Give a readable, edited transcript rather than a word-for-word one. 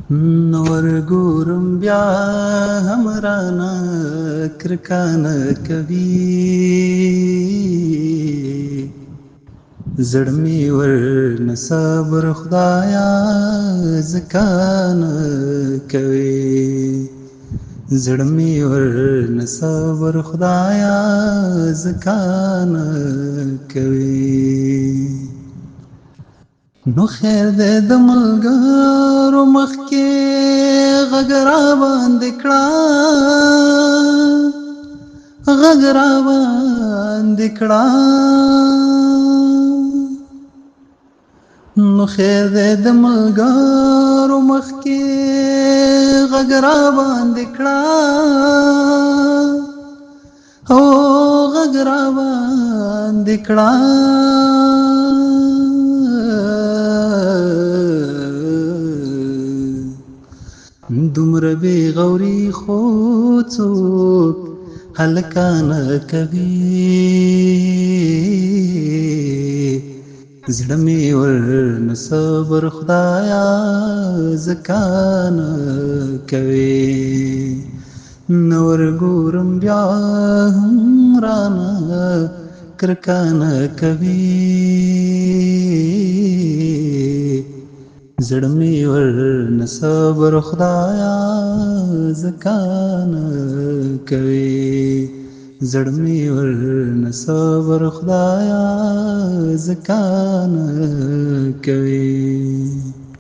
نور ګورم بیا هم رانه کرکه نه کوي زړه مې ورنه صبر خدایا ځکه نه کوي زړه مې ورنه صبر خدایا ځکه نه کوي نو خیر دې د ملګرو مخکې غږ راباندې کړه غږ راباندې کړه نو خیر دې د ملګرو مخکې غږ راباندې کړه او غږ راباندې کړه دومره بې غوري خو څوک هلکه نه کوي زړه مې ورنه صبر خدایا ځکه نه کوي نور ګورم بیا هم رانه کرکه نه کوي زړه مې ورنه صبر خدایا ځکه نه کوي زړه مې ورنه صبر خدایا ځکه نه کوي